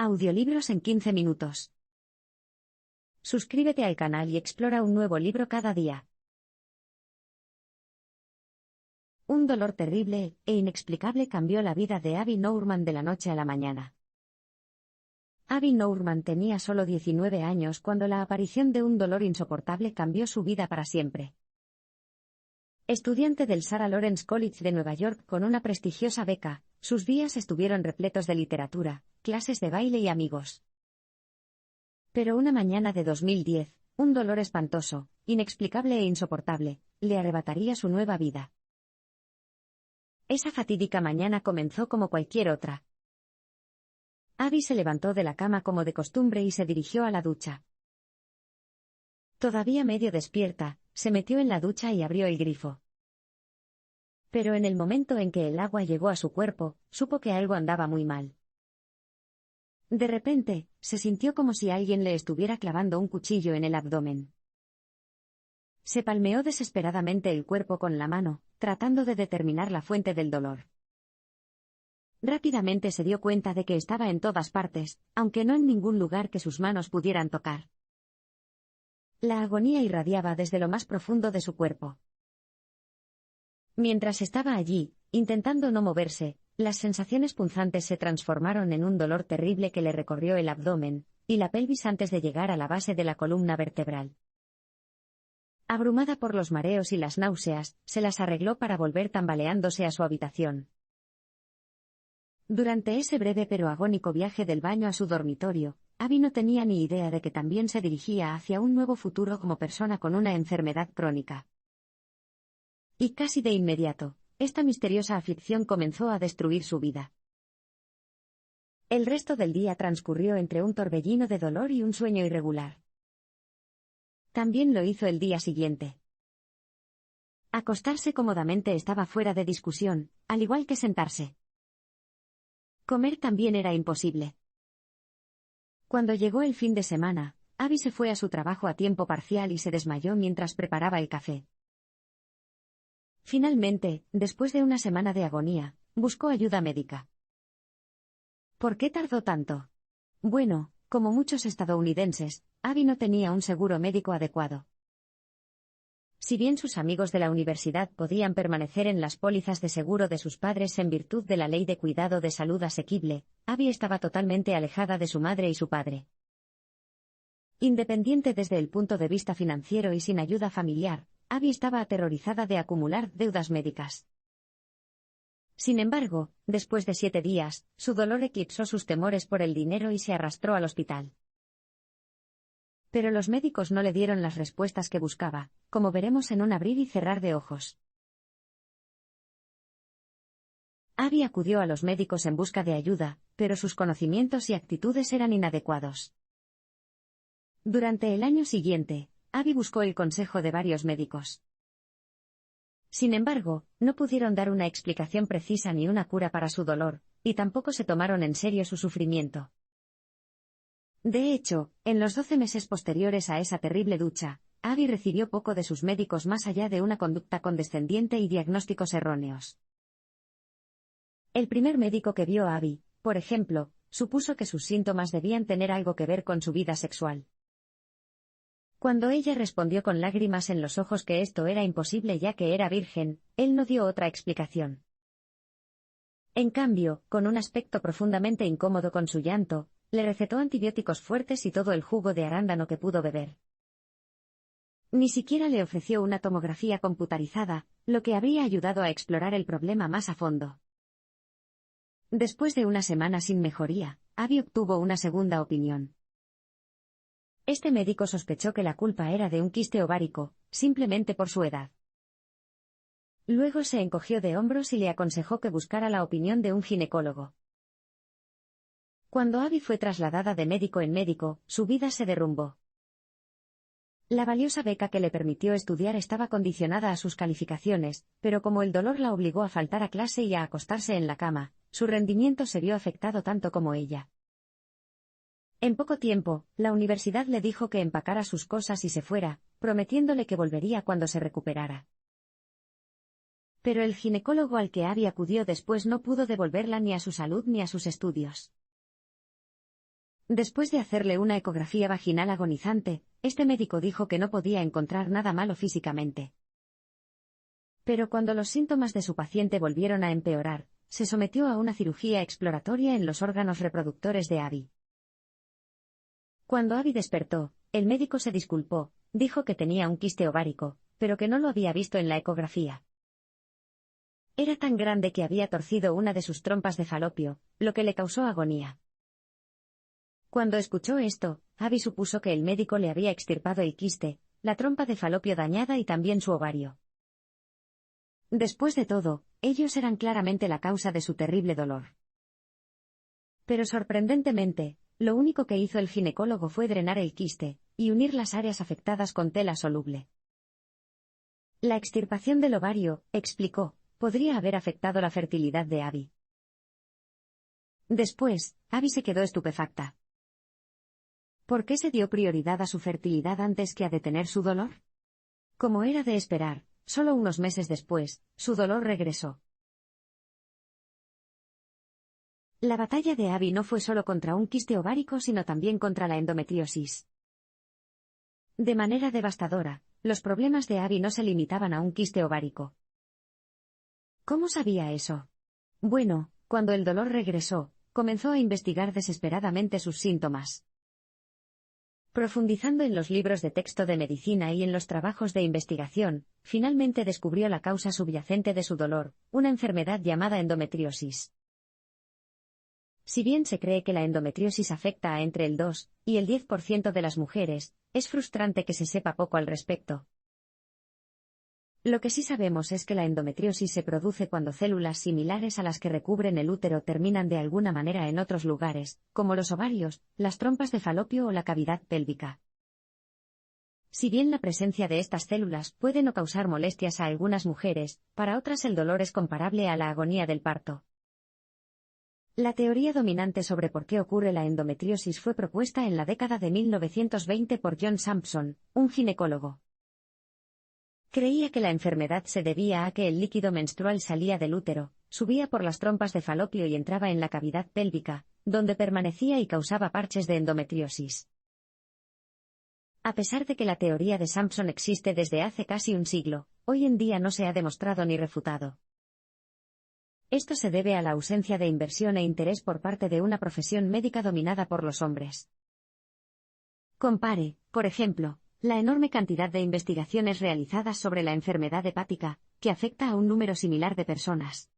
Audiolibros en 15 minutos. Suscríbete al canal y explora un nuevo libro cada día. Un dolor terrible e inexplicable cambió la vida de Abby Nourman de la noche a la mañana. Abby Nourman tenía solo 19 años cuando la aparición de un dolor insoportable cambió su vida para siempre. Estudiante del Sarah Lawrence College de Nueva York con una prestigiosa beca, sus días estuvieron repletos de literatura, clases de baile y amigos. Pero una mañana de 2010, un dolor espantoso, inexplicable e insoportable, le arrebataría su nueva vida. Esa fatídica mañana comenzó como cualquier otra. Abby se levantó de la cama como de costumbre y se dirigió a la ducha. Todavía medio despierta, se metió en la ducha y abrió el grifo. Pero en el momento en que el agua llegó a su cuerpo, supo que algo andaba muy mal. De repente, se sintió como si alguien le estuviera clavando un cuchillo en el abdomen. Se palmeó desesperadamente el cuerpo con la mano, tratando de determinar la fuente del dolor. Rápidamente se dio cuenta de que estaba en todas partes, aunque no en ningún lugar que sus manos pudieran tocar. La agonía irradiaba desde lo más profundo de su cuerpo. Mientras estaba allí, intentando no moverse, las sensaciones punzantes se transformaron en un dolor terrible que le recorrió el abdomen y la pelvis antes de llegar a la base de la columna vertebral. Abrumada por los mareos y las náuseas, se las arregló para volver tambaleándose a su habitación. Durante ese breve pero agónico viaje del baño a su dormitorio, Abby no tenía ni idea de que también se dirigía hacia un nuevo futuro como persona con una enfermedad crónica. Y casi de inmediato, esta misteriosa aflicción comenzó a destruir su vida. El resto del día transcurrió entre un torbellino de dolor y un sueño irregular. También lo hizo el día siguiente. Acostarse cómodamente estaba fuera de discusión, al igual que sentarse. Comer también era imposible. Cuando llegó el fin de semana, Abby se fue a su trabajo a tiempo parcial y se desmayó mientras preparaba el café. Finalmente, después de una semana de agonía, buscó ayuda médica. ¿Por qué tardó tanto? Bueno, como muchos estadounidenses, Abby no tenía un seguro médico adecuado. Si bien sus amigos de la universidad podían permanecer en las pólizas de seguro de sus padres en virtud de la ley de cuidado de salud asequible, Abby estaba totalmente alejada de su madre y su padre. Independiente desde el punto de vista financiero y sin ayuda familiar, Abby estaba aterrorizada de acumular deudas médicas. Sin embargo, después de 7 días, su dolor eclipsó sus temores por el dinero y se arrastró al hospital. Pero los médicos no le dieron las respuestas que buscaba, como veremos en un abrir y cerrar de ojos. Abby acudió a los médicos en busca de ayuda, pero sus conocimientos y actitudes eran inadecuados. Durante el año siguiente, Abby buscó el consejo de varios médicos. Sin embargo, no pudieron dar una explicación precisa ni una cura para su dolor, y tampoco se tomaron en serio su sufrimiento. De hecho, en los 12 meses posteriores a esa terrible ducha, Abby recibió poco de sus médicos más allá de una conducta condescendiente y diagnósticos erróneos. El primer médico que vio a Abby, por ejemplo, supuso que sus síntomas debían tener algo que ver con su vida sexual. Cuando ella respondió con lágrimas en los ojos que esto era imposible ya que era virgen, él no dio otra explicación. En cambio, con un aspecto profundamente incómodo con su llanto, le recetó antibióticos fuertes y todo el jugo de arándano que pudo beber. Ni siquiera le ofreció una tomografía computarizada, lo que habría ayudado a explorar el problema más a fondo. Después de una semana sin mejoría, Abby obtuvo una segunda opinión. Este médico sospechó que la culpa era de un quiste ovárico, simplemente por su edad. Luego se encogió de hombros y le aconsejó que buscara la opinión de un ginecólogo. Cuando Abby fue trasladada de médico en médico, su vida se derrumbó. La valiosa beca que le permitió estudiar estaba condicionada a sus calificaciones, pero como el dolor la obligó a faltar a clase y a acostarse en la cama, su rendimiento se vio afectado tanto como ella. En poco tiempo, la universidad le dijo que empacara sus cosas y se fuera, prometiéndole que volvería cuando se recuperara. Pero el ginecólogo al que Abby acudió después no pudo devolverla ni a su salud ni a sus estudios. Después de hacerle una ecografía vaginal agonizante, este médico dijo que no podía encontrar nada malo físicamente. Pero cuando los síntomas de su paciente volvieron a empeorar, se sometió a una cirugía exploratoria en los órganos reproductores de Abby. Cuando Abby despertó, el médico se disculpó, dijo que tenía un quiste ovárico, pero que no lo había visto en la ecografía. Era tan grande que había torcido una de sus trompas de falopio, lo que le causó agonía. Cuando escuchó esto, Abby supuso que el médico le había extirpado el quiste, la trompa de falopio dañada y también su ovario. Después de todo, ellos eran claramente la causa de su terrible dolor. Pero sorprendentemente, lo único que hizo el ginecólogo fue drenar el quiste y unir las áreas afectadas con tela soluble. La extirpación del ovario, explicó, podría haber afectado la fertilidad de Abby. Después, Abby se quedó estupefacta. ¿Por qué se dio prioridad a su fertilidad antes que a detener su dolor? Como era de esperar, solo unos meses después, su dolor regresó. La batalla de Abby no fue solo contra un quiste ovárico sino también contra la endometriosis. De manera devastadora, los problemas de Abby no se limitaban a un quiste ovárico. ¿Cómo sabía eso? Bueno, cuando el dolor regresó, comenzó a investigar desesperadamente sus síntomas. Profundizando en los libros de texto de medicina y en los trabajos de investigación, finalmente descubrió la causa subyacente de su dolor, una enfermedad llamada endometriosis. Si bien se cree que la endometriosis afecta a entre el 2 y el 10% de las mujeres, es frustrante que se sepa poco al respecto. Lo que sí sabemos es que la endometriosis se produce cuando células similares a las que recubren el útero terminan de alguna manera en otros lugares, como los ovarios, las trompas de falopio o la cavidad pélvica. Si bien la presencia de estas células puede no causar molestias a algunas mujeres, para otras el dolor es comparable a la agonía del parto. La teoría dominante sobre por qué ocurre la endometriosis fue propuesta en la década de 1920 por John Sampson, un ginecólogo. Creía que la enfermedad se debía a que el líquido menstrual salía del útero, subía por las trompas de falopio y entraba en la cavidad pélvica, donde permanecía y causaba parches de endometriosis. A pesar de que la teoría de Sampson existe desde hace casi un siglo, hoy en día no se ha demostrado ni refutado. Esto se debe a la ausencia de inversión e interés por parte de una profesión médica dominada por los hombres. Compare, por ejemplo, la enorme cantidad de investigaciones realizadas sobre la enfermedad hepática, que afecta a un número similar de personas.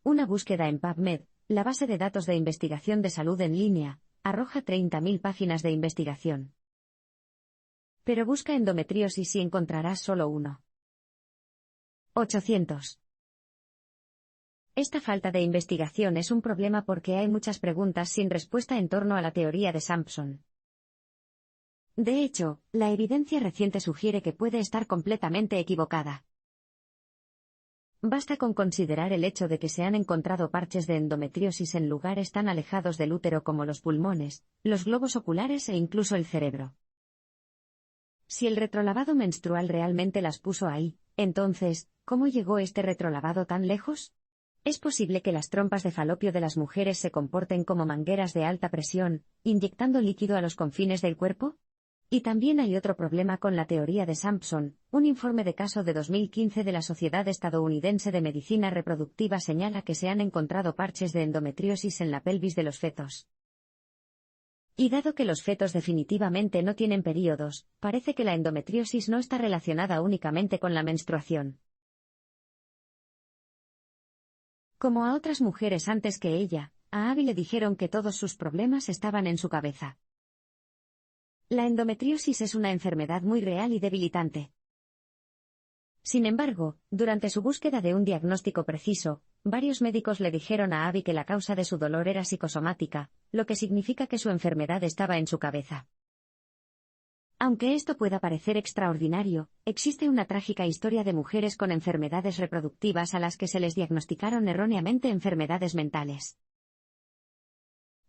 Una búsqueda en PubMed, la base de datos de investigación de salud en línea, arroja 30.000 páginas de investigación. Pero busca endometriosis y encontrarás solo uno. 800. Esta falta de investigación es un problema porque hay muchas preguntas sin respuesta en torno a la teoría de Sampson. De hecho, la evidencia reciente sugiere que puede estar completamente equivocada. Basta con considerar el hecho de que se han encontrado parches de endometriosis en lugares tan alejados del útero como los pulmones, los globos oculares e incluso el cerebro. Si el retrolavado menstrual realmente las puso ahí, entonces, ¿cómo llegó este retrolavado tan lejos? ¿Es posible que las trompas de falopio de las mujeres se comporten como mangueras de alta presión, inyectando líquido a los confines del cuerpo? Y también hay otro problema con la teoría de Sampson. Un informe de caso de 2015 de la Sociedad Estadounidense de Medicina Reproductiva señala que se han encontrado parches de endometriosis en la pelvis de los fetos. Y dado que los fetos definitivamente no tienen períodos, parece que la endometriosis no está relacionada únicamente con la menstruación. Como a otras mujeres antes que ella, a Abby le dijeron que todos sus problemas estaban en su cabeza. La endometriosis es una enfermedad muy real y debilitante. Sin embargo, durante su búsqueda de un diagnóstico preciso, varios médicos le dijeron a Abby que la causa de su dolor era psicosomática, lo que significa que su enfermedad estaba en su cabeza. Aunque esto pueda parecer extraordinario, existe una trágica historia de mujeres con enfermedades reproductivas a las que se les diagnosticaron erróneamente enfermedades mentales.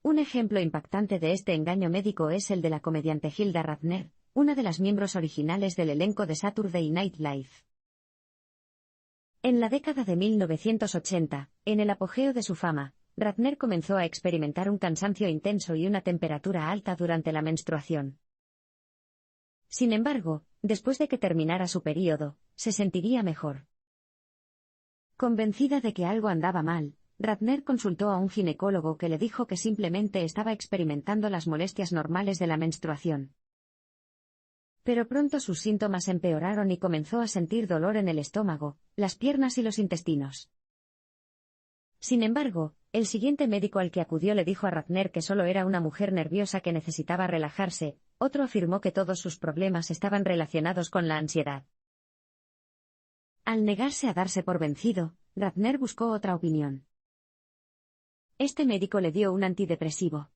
Un ejemplo impactante de este engaño médico es el de la comediante Hilda Radner, una de las miembros originales del elenco de Saturday Night Live. En la década de 1980, en el apogeo de su fama, Ratner comenzó a experimentar un cansancio intenso y una temperatura alta durante la menstruación. Sin embargo, después de que terminara su período, se sentiría mejor. Convencida de que algo andaba mal, Ratner consultó a un ginecólogo que le dijo que simplemente estaba experimentando las molestias normales de la menstruación. Pero pronto sus síntomas empeoraron y comenzó a sentir dolor en el estómago, las piernas y los intestinos. Sin embargo, el siguiente médico al que acudió le dijo a Ratner que solo era una mujer nerviosa que necesitaba relajarse, otro afirmó que todos sus problemas estaban relacionados con la ansiedad. Al negarse a darse por vencido, Ratner buscó otra opinión. Este médico le dio un antidepresivo.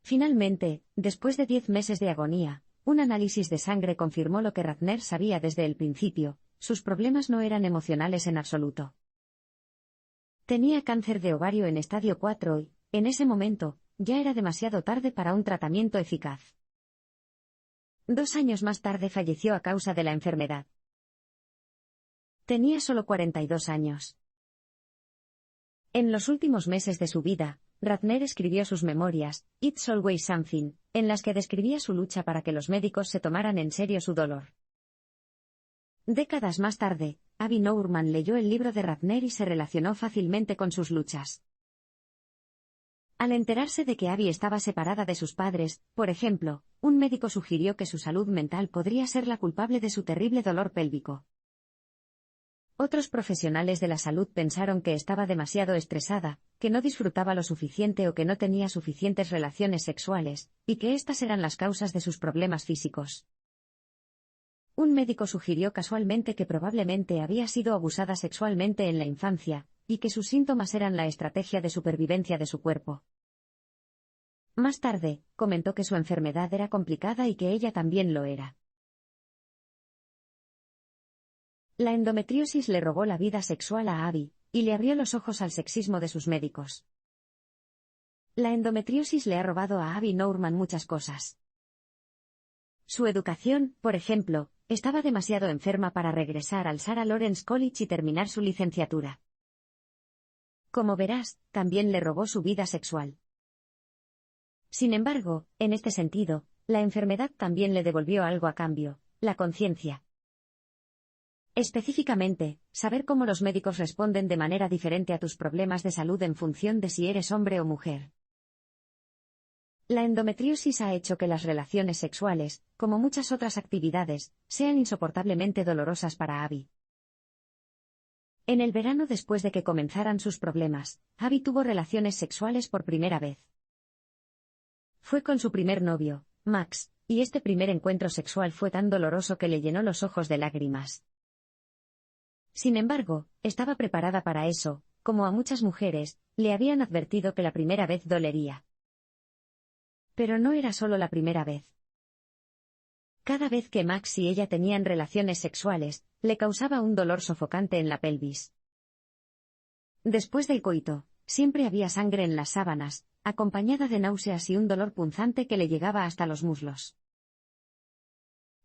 Finalmente, después de 10 meses de agonía, un análisis de sangre confirmó lo que Ratner sabía desde el principio: sus problemas no eran emocionales en absoluto. Tenía cáncer de ovario en estadio 4 y, en ese momento, ya era demasiado tarde para un tratamiento eficaz. 2 años más tarde falleció a causa de la enfermedad. Tenía solo 42 años. En los últimos meses de su vida, Ratner escribió sus memorias, It's Always Something, en las que describía su lucha para que los médicos se tomaran en serio su dolor. Décadas más tarde, Abby Nourman leyó el libro de Ratner y se relacionó fácilmente con sus luchas. Al enterarse de que Abby estaba separada de sus padres, por ejemplo, un médico sugirió que su salud mental podría ser la culpable de su terrible dolor pélvico. Otros profesionales de la salud pensaron que estaba demasiado estresada, que no disfrutaba lo suficiente o que no tenía suficientes relaciones sexuales, y que estas eran las causas de sus problemas físicos. Un médico sugirió casualmente que probablemente había sido abusada sexualmente en la infancia, y que sus síntomas eran la estrategia de supervivencia de su cuerpo. Más tarde, comentó que su enfermedad era complicada y que ella también lo era. La endometriosis le robó la vida sexual a Abby, y le abrió los ojos al sexismo de sus médicos. La endometriosis le ha robado a Abby Nourman muchas cosas. Su educación, por ejemplo, estaba demasiado enferma para regresar al Sarah Lawrence College y terminar su licenciatura. Como verás, también le robó su vida sexual. Sin embargo, en este sentido, la enfermedad también le devolvió algo a cambio: la conciencia. Específicamente, saber cómo los médicos responden de manera diferente a tus problemas de salud en función de si eres hombre o mujer. La endometriosis ha hecho que las relaciones sexuales, como muchas otras actividades, sean insoportablemente dolorosas para Abby. En el verano después de que comenzaran sus problemas, Abby tuvo relaciones sexuales por primera vez. Fue con su primer novio, Max, y este primer encuentro sexual fue tan doloroso que le llenó los ojos de lágrimas. Sin embargo, estaba preparada para eso, como a muchas mujeres, le habían advertido que la primera vez dolería. Pero no era solo la primera vez. Cada vez que Max y ella tenían relaciones sexuales, le causaba un dolor sofocante en la pelvis. Después del coito, siempre había sangre en las sábanas, acompañada de náuseas y un dolor punzante que le llegaba hasta los muslos.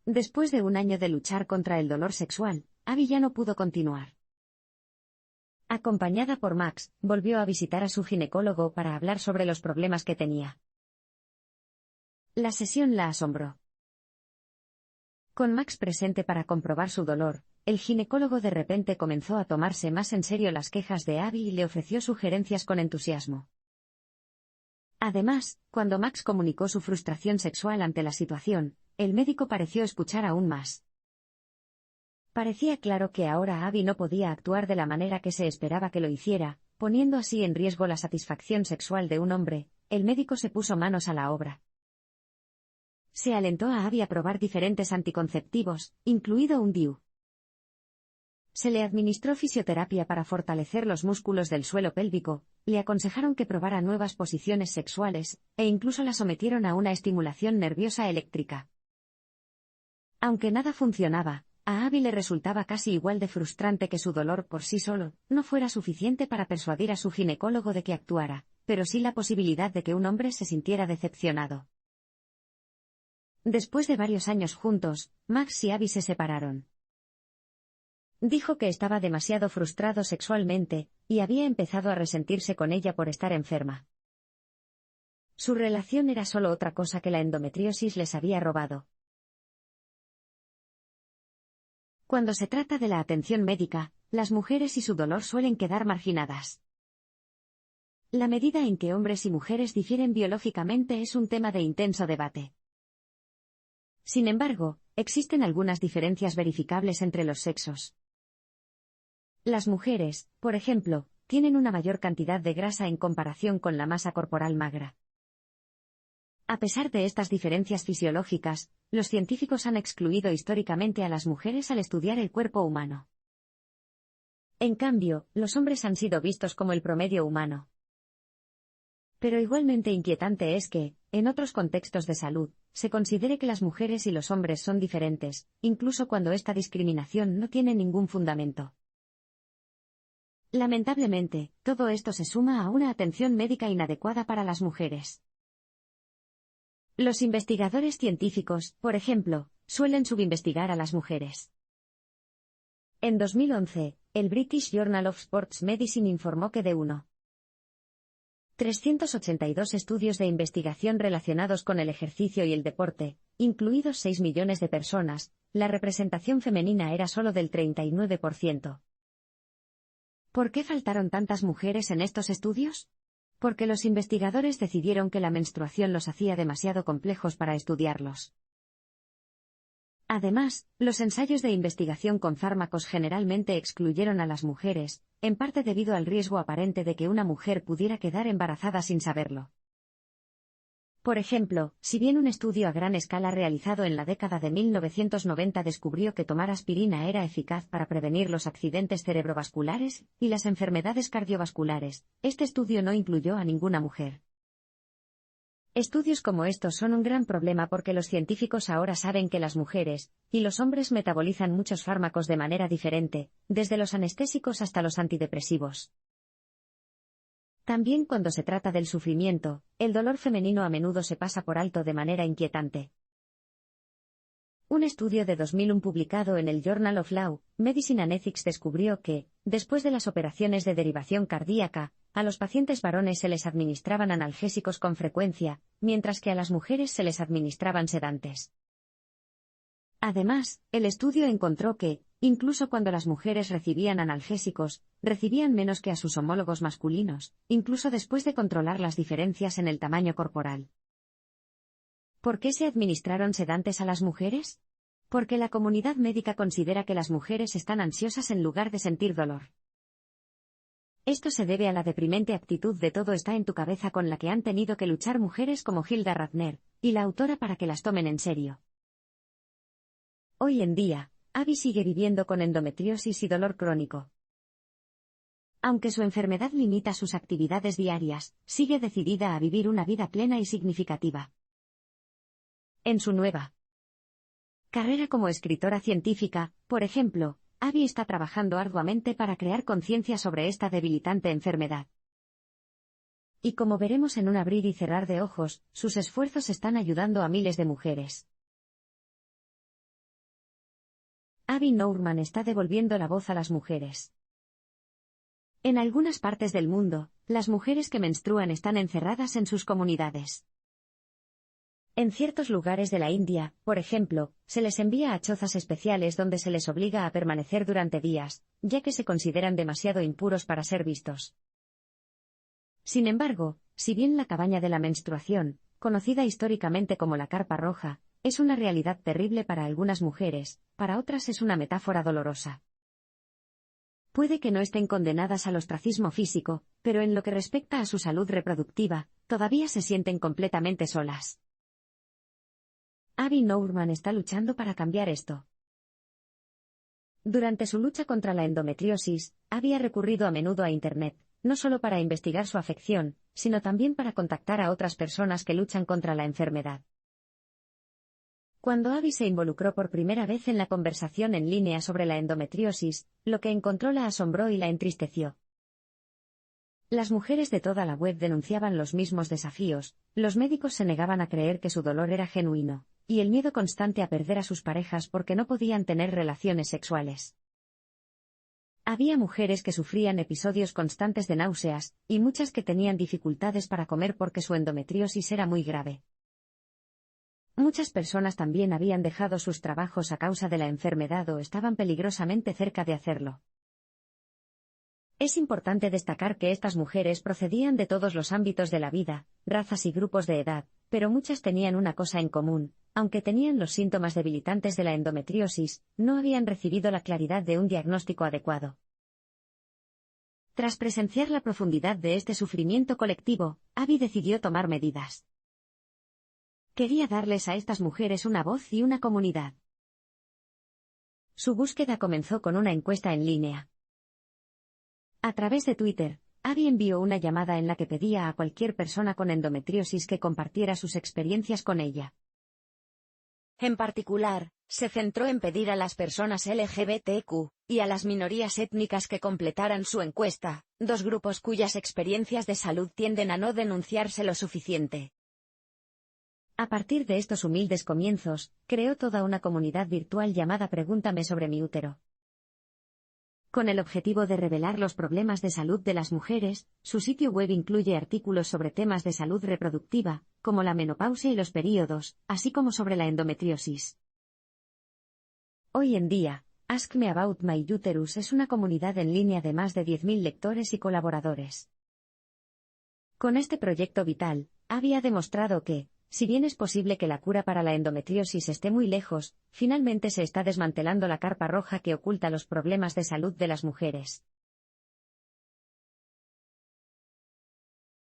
Después de un año de luchar contra el dolor sexual, Abby ya no pudo continuar. Acompañada por Max, volvió a visitar a su ginecólogo para hablar sobre los problemas que tenía. La sesión la asombró. Con Max presente para comprobar su dolor, el ginecólogo de repente comenzó a tomarse más en serio las quejas de Abby y le ofreció sugerencias con entusiasmo. Además, cuando Max comunicó su frustración sexual ante la situación, el médico pareció escuchar aún más. Parecía claro que ahora Abby no podía actuar de la manera que se esperaba que lo hiciera, poniendo así en riesgo la satisfacción sexual de un hombre. El médico se puso manos a la obra. Se alentó a Abby a probar diferentes anticonceptivos, incluido un DIU. Se le administró fisioterapia para fortalecer los músculos del suelo pélvico, le aconsejaron que probara nuevas posiciones sexuales, e incluso la sometieron a una estimulación nerviosa eléctrica. Aunque nada funcionaba, a Abby le resultaba casi igual de frustrante que su dolor por sí solo no fuera suficiente para persuadir a su ginecólogo de que actuara, pero sí la posibilidad de que un hombre se sintiera decepcionado. Después de varios años juntos, Max y Abby se separaron. Dijo que estaba demasiado frustrado sexualmente, y había empezado a resentirse con ella por estar enferma. Su relación era solo otra cosa que la endometriosis les había robado. Cuando se trata de la atención médica, las mujeres y su dolor suelen quedar marginadas. La medida en que hombres y mujeres difieren biológicamente es un tema de intenso debate. Sin embargo, existen algunas diferencias verificables entre los sexos. Las mujeres, por ejemplo, tienen una mayor cantidad de grasa en comparación con la masa corporal magra. A pesar de estas diferencias fisiológicas, los científicos han excluido históricamente a las mujeres al estudiar el cuerpo humano. En cambio, los hombres han sido vistos como el promedio humano. Pero igualmente inquietante es que, en otros contextos de salud, se considere que las mujeres y los hombres son diferentes, incluso cuando esta discriminación no tiene ningún fundamento. Lamentablemente, todo esto se suma a una atención médica inadecuada para las mujeres. Los investigadores científicos, por ejemplo, suelen subinvestigar a las mujeres. En 2011, el British Journal of Sports Medicine informó que de 382 estudios de investigación relacionados con el ejercicio y el deporte, incluidos 6 millones de personas, la representación femenina era solo del 39%. ¿Por qué faltaron tantas mujeres en estos estudios? Porque los investigadores decidieron que la menstruación los hacía demasiado complejos para estudiarlos. Además, los ensayos de investigación con fármacos generalmente excluyeron a las mujeres, en parte debido al riesgo aparente de que una mujer pudiera quedar embarazada sin saberlo. Por ejemplo, si bien un estudio a gran escala realizado en la década de 1990 descubrió que tomar aspirina era eficaz para prevenir los accidentes cerebrovasculares y las enfermedades cardiovasculares, este estudio no incluyó a ninguna mujer. Estudios como estos son un gran problema porque los científicos ahora saben que las mujeres y los hombres metabolizan muchos fármacos de manera diferente, desde los anestésicos hasta los antidepresivos. También cuando se trata del sufrimiento, el dolor femenino a menudo se pasa por alto de manera inquietante. Un estudio de 2001 publicado en el Journal of Law, Medicine and Ethics descubrió que, después de las operaciones de derivación cardíaca, a los pacientes varones se les administraban analgésicos con frecuencia, mientras que a las mujeres se les administraban sedantes. Además, el estudio encontró que, incluso cuando las mujeres recibían analgésicos, recibían menos que a sus homólogos masculinos, incluso después de controlar las diferencias en el tamaño corporal. ¿Por qué se administraron sedantes a las mujeres? Porque la comunidad médica considera que las mujeres están ansiosas en lugar de sentir dolor. Esto se debe a la deprimente actitud de todo está en tu cabeza con la que han tenido que luchar mujeres como Hilda Radner, y la autora para que las tomen en serio. Hoy en día, Abby sigue viviendo con endometriosis y dolor crónico. Aunque su enfermedad limita sus actividades diarias, sigue decidida a vivir una vida plena y significativa. En su nueva carrera como escritora científica, por ejemplo, Abby está trabajando arduamente para crear conciencia sobre esta debilitante enfermedad. Y como veremos en un abrir y cerrar de ojos, sus esfuerzos están ayudando a miles de mujeres. Abby Nourman está devolviendo la voz a las mujeres. En algunas partes del mundo, las mujeres que menstruan están encerradas en sus comunidades. En ciertos lugares de la India, por ejemplo, se les envía a chozas especiales donde se les obliga a permanecer durante días, ya que se consideran demasiado impuros para ser vistos. Sin embargo, si bien la cabaña de la menstruación, conocida históricamente como la carpa roja, es una realidad terrible para algunas mujeres, para otras es una metáfora dolorosa. Puede que no estén condenadas al ostracismo físico, pero en lo que respecta a su salud reproductiva, todavía se sienten completamente solas. Abby Nourman está luchando para cambiar esto. Durante su lucha contra la endometriosis, Abby ha recurrido a menudo a Internet, no solo para investigar su afección, sino también para contactar a otras personas que luchan contra la enfermedad. Cuando Abby se involucró por primera vez en la conversación en línea sobre la endometriosis, lo que encontró la asombró y la entristeció. Las mujeres de toda la web denunciaban los mismos desafíos, los médicos se negaban a creer que su dolor era genuino, y el miedo constante a perder a sus parejas porque no podían tener relaciones sexuales. Había mujeres que sufrían episodios constantes de náuseas, y muchas que tenían dificultades para comer porque su endometriosis era muy grave. Muchas personas también habían dejado sus trabajos a causa de la enfermedad o estaban peligrosamente cerca de hacerlo. Es importante destacar que estas mujeres procedían de todos los ámbitos de la vida, razas y grupos de edad, pero muchas tenían una cosa en común: aunque tenían los síntomas debilitantes de la endometriosis, no habían recibido la claridad de un diagnóstico adecuado. Tras presenciar la profundidad de este sufrimiento colectivo, Abby decidió tomar medidas. Quería darles a estas mujeres una voz y una comunidad. Su búsqueda comenzó con una encuesta en línea. A través de Twitter, Abby envió una llamada en la que pedía a cualquier persona con endometriosis que compartiera sus experiencias con ella. En particular, se centró en pedir a las personas LGBTQ y a las minorías étnicas que completaran su encuesta, dos grupos cuyas experiencias de salud tienden a no denunciarse lo suficiente. A partir de estos humildes comienzos, creó toda una comunidad virtual llamada Pregúntame sobre mi útero. Con el objetivo de revelar los problemas de salud de las mujeres, su sitio web incluye artículos sobre temas de salud reproductiva, como la menopausia y los períodos, así como sobre la endometriosis. Hoy en día, Ask Me About My Uterus es una comunidad en línea de más de 10.000 lectores y colaboradores. Con este proyecto vital, Abby ha demostrado que, si bien es posible que la cura para la endometriosis esté muy lejos, finalmente se está desmantelando la carpa roja que oculta los problemas de salud de las mujeres.